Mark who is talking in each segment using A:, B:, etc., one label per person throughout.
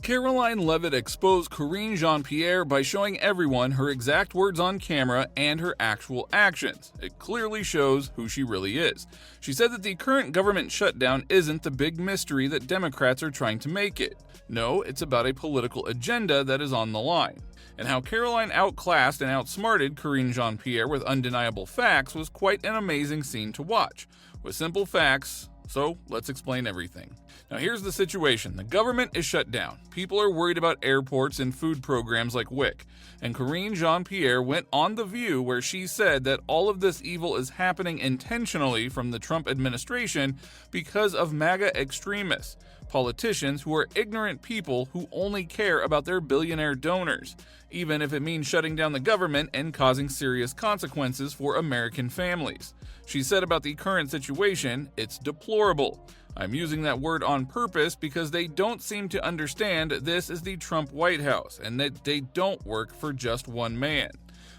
A: Karoline Leavitt exposed Karine Jean-Pierre by showing everyone her exact words on camera and her actual actions. It clearly shows who she really is. She said that the current government shutdown isn't the big mystery that Democrats are trying to make it. No, it's about a political agenda that is on the line. And how Karoline outclassed and outsmarted Karine Jean-Pierre with undeniable facts was quite an amazing scene to watch. With simple facts, so let's explain everything. Now here's the situation. The government is shut down. People are worried about airports and food programs like WIC. And Karine Jean-Pierre went on The View where she said that all of this evil is happening intentionally from the Trump administration because of MAGA extremists, politicians who are ignorant people who only care about their billionaire donors, even if it means shutting down the government and causing serious consequences for American families. She said about the current situation, it's deplorable. I'm using that word on purpose because they don't seem to understand this is the Trump White House and that they don't work for just one man.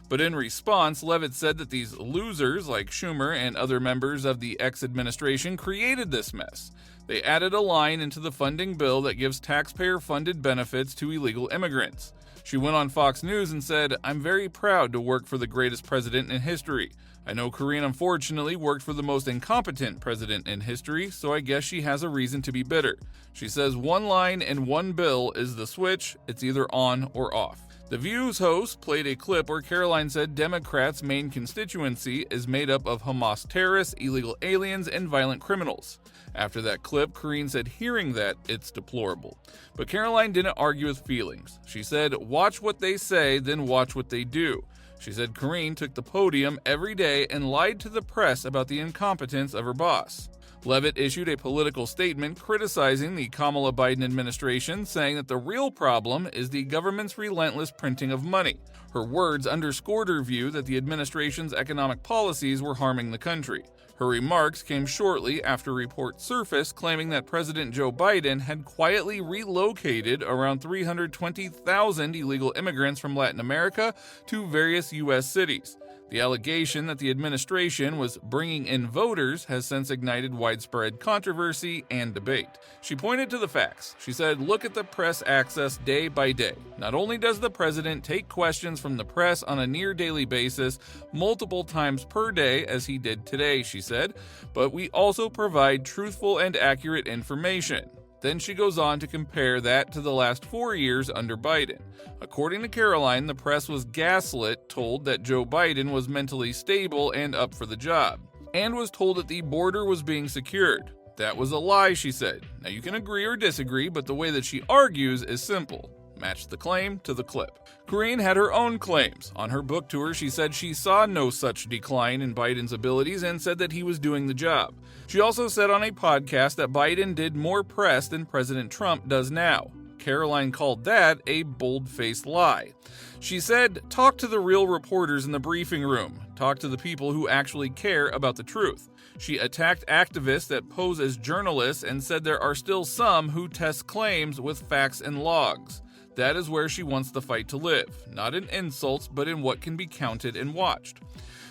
A: But in response, Leavitt said that these losers like Schumer and other members of the ex-administration created this mess. They added a line into the funding bill that gives taxpayer-funded benefits to illegal immigrants. She went on Fox News and said, "I'm very proud to work for the greatest president in history. I know Karine unfortunately worked for the most incompetent president in history, so I guess she has a reason to be bitter." She says one line and one bill is the switch, it's either on or off. The View's host played a clip where Karoline said Democrats' main constituency is made up of Hamas terrorists, illegal aliens, and violent criminals. After that clip, Karine said hearing that, it's deplorable. But Karoline didn't argue with feelings. She said, watch what they say, then watch what they do. She said Karine took the podium every day and lied to the press about the incompetence of her boss. Leavitt issued a political statement criticizing the Kamala Biden administration, saying that the real problem is the government's relentless printing of money. Her words underscored her view that the administration's economic policies were harming the country. Her remarks came shortly after reports surfaced claiming that President Joe Biden had quietly relocated around 320,000 illegal immigrants from Latin America to various U.S. cities. The allegation that the administration was bringing in voters has since ignited widespread controversy and debate. She pointed to the facts. She said, look at the press access day by day. Not only does the president take questions from the press on a near daily basis, multiple times per day, as he did today, she said, but we also provide truthful and accurate information. Then she goes on to compare that to the last 4 years under Biden. According to Karoline, the press was gaslit, told that Joe Biden was mentally stable and up for the job, and was told that the border was being secured. That was a lie, she said. Now you can agree or disagree, but the way that she argues is simple. Match the claim to the clip. Karine had her own claims. On her book tour, she said she saw no such decline in Biden's abilities and said that he was doing the job. She also said on a podcast that Biden did more press than President Trump does now. Karoline called that a bold-faced lie. She said, talk to the real reporters in the briefing room. Talk to the people who actually care about the truth. She attacked activists that pose as journalists and said there are still some who test claims with facts and logs. That is where she wants the fight to live, not in insults, but in what can be counted and watched.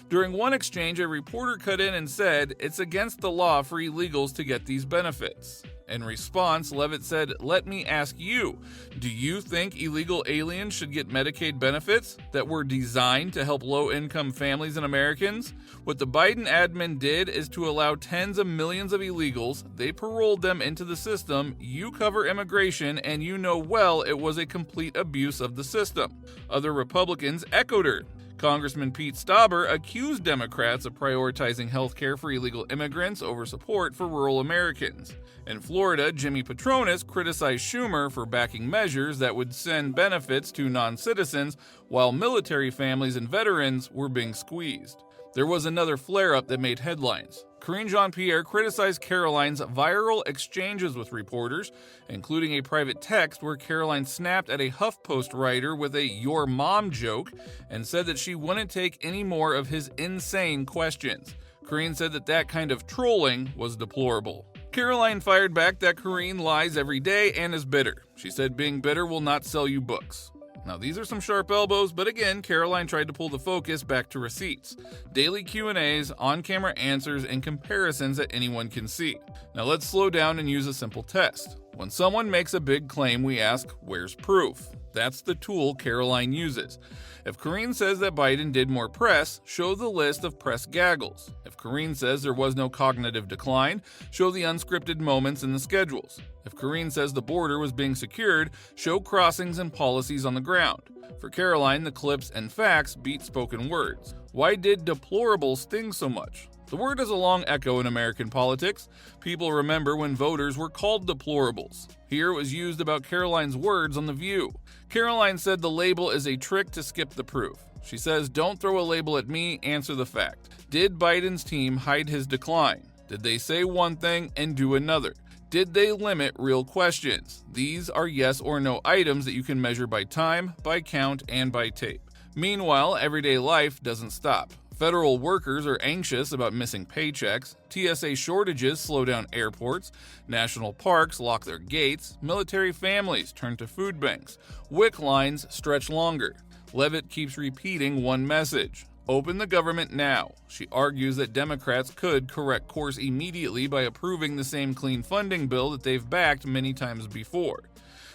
A: During one exchange, a reporter cut in and said, it's against the law for illegals to get these benefits. In response, Leavitt said, let me ask you, do you think illegal aliens should get Medicaid benefits that were designed to help low-income families and Americans? What the Biden admin did is to allow tens of millions of illegals, they paroled them into the system, you cover immigration, and you know well it was a complete abuse of the system. Other Republicans echoed her. Congressman Pete Stauber accused Democrats of prioritizing health care for illegal immigrants over support for rural Americans. In Florida, Jimmy Patronis criticized Schumer for backing measures that would send benefits to non-citizens while military families and veterans were being squeezed. There was another flare-up that made headlines. Karine Jean-Pierre criticized Karoline's viral exchanges with reporters, including a private text where Karoline snapped at a HuffPost writer with a "your mom" joke and said that she wouldn't take any more of his insane questions. Karine said that that kind of trolling was deplorable. Karoline fired back that Karine lies every day and is bitter. She said being bitter will not sell you books. Now these are some sharp elbows, but again, Karoline tried to pull the focus back to receipts, daily Q&As, on-camera answers, and comparisons that anyone can see. Now let's slow down and use a simple test. When someone makes a big claim, we ask, where's proof? That's the tool Karoline uses. If Karine says that Biden did more press, show the list of press gaggles. If Karine says there was no cognitive decline, show the unscripted moments in the schedules. If Karine says the border was being secured, show crossings and policies on the ground. For Karoline, the clips and facts beat spoken words. Why did deplorable sting so much? The word has a long echo in American politics. People remember when voters were called deplorables. Here it was used about Karoline's words on The View. Karoline said the label is a trick to skip the proof. She says, don't throw a label at me, answer the fact. Did Biden's team hide his decline? Did they say one thing and do another? Did they limit real questions? These are yes or no items that you can measure by time, by count, and by tape. Meanwhile, everyday life doesn't stop. Federal workers are anxious about missing paychecks, TSA shortages slow down airports, national parks lock their gates, military families turn to food banks, WIC lines stretch longer. Leavitt keeps repeating one message: open the government now. She argues that Democrats could correct course immediately by approving the same clean funding bill that they've backed many times before.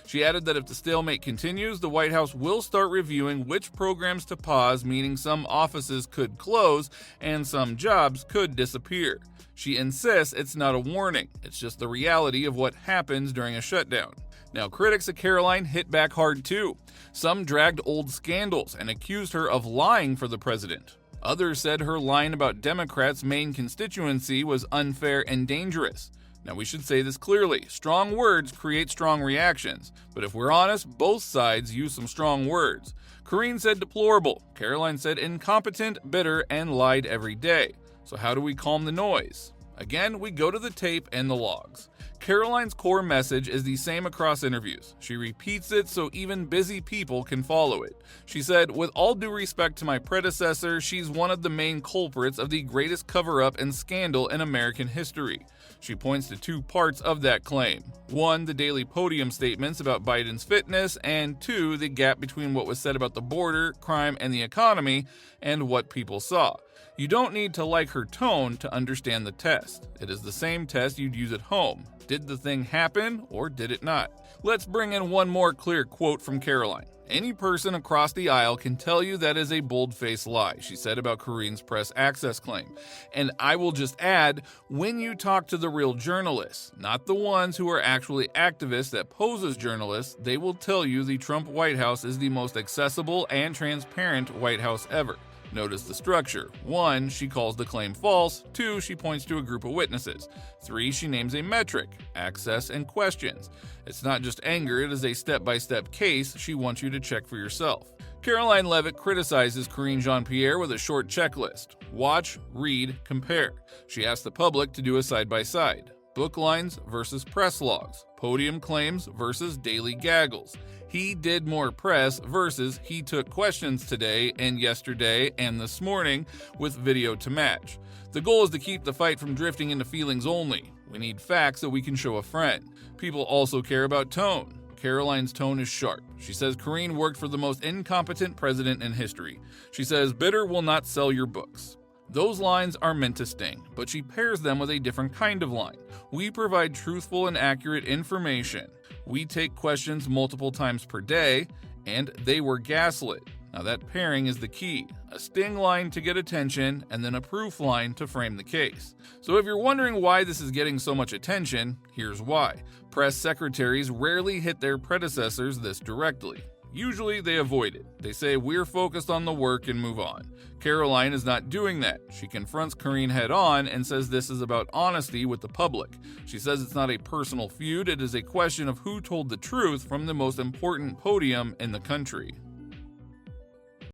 A: She added that if the stalemate continues, the White House will start reviewing which programs to pause, meaning some offices could close and some jobs could disappear. She insists it's not a warning, it's just the reality of what happens during a shutdown. Now, critics of Karoline hit back hard too. Some dragged old scandals and accused her of lying for the president. Others said her line about Democrats' main constituency was unfair and dangerous. Now, we should say this clearly. Strong words create strong reactions. But if we're honest, both sides use some strong words. Karine said deplorable. Karoline said incompetent, bitter, and lied every day. So how do we calm the noise? Again, we go to the tape and the logs. Karoline's core message is the same across interviews. She repeats it so even busy people can follow it. She said, with all due respect to my predecessor, she's one of the main culprits of the greatest cover-up and scandal in American history. She points to two parts of that claim. One, the daily podium statements about Biden's fitness, and two, the gap between what was said about the border, crime, and the economy, and what people saw. You don't need to like her tone to understand the test. It is the same test you'd use at home. Did the thing happen, or did it not? Let's bring in one more clear quote from Karoline. Any person across the aisle can tell you that is a bold-faced lie, she said about Karine's press access claim. And I will just add, when you talk to the real journalists, not the ones who are actually activists that pose as journalists, they will tell you the Trump White House is the most accessible and transparent White House ever. Notice the structure. 1, she calls the claim false. 2, she points to a group of witnesses. 3, she names a metric, access, and questions. It's not just anger, it is a step-by-step case she wants you to check for yourself. Karoline Leavitt criticizes Karine Jean-Pierre with a short checklist. Watch, read, compare. She asks the public to do a side-by-side. Book lines versus press logs. Podium claims versus daily gaggles. He did more press versus he took questions today and yesterday and this morning with video to match. The goal is to keep the fight from drifting into feelings only. We need facts that we can show a friend. People also care about tone. Karoline's tone is sharp. She says Karine worked for the most incompetent president in history. She says bitter will not sell your books. Those lines are meant to sting, but she pairs them with a different kind of line. We provide truthful and accurate information. We take questions multiple times per day, and they were gaslit. Now that pairing is the key. A sting line to get attention, and then a proof line to frame the case. So if you're wondering why this is getting so much attention, here's why. Press secretaries rarely hit their predecessors this directly. Usually they avoid it. They say, we're focused on the work and move on. Karoline is not doing that. She confronts Karine head on and says this is about honesty with the public. She says it's not a personal feud, it is a question of who told the truth from the most important podium in the country.